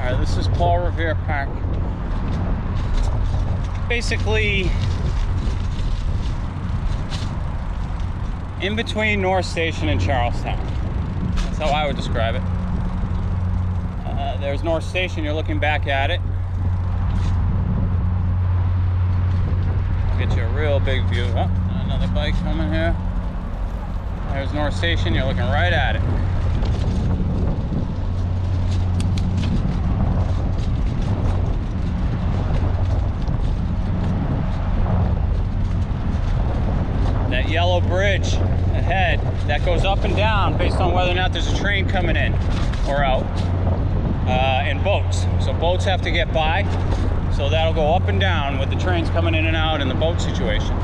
Alright, this is Paul Revere Park. Basically, in between North Station and Charlestown. That's how I would describe it. There's North Station, you're looking back at it. Get you a real big view. Oh, another bike coming here. There's North Station, you're looking right at it. That yellow bridge ahead, that goes up and down based on whether or not there's a train coming in or out, and boats. So boats have to get by, so that'll go up and down with the trains coming in and out and the boat situation.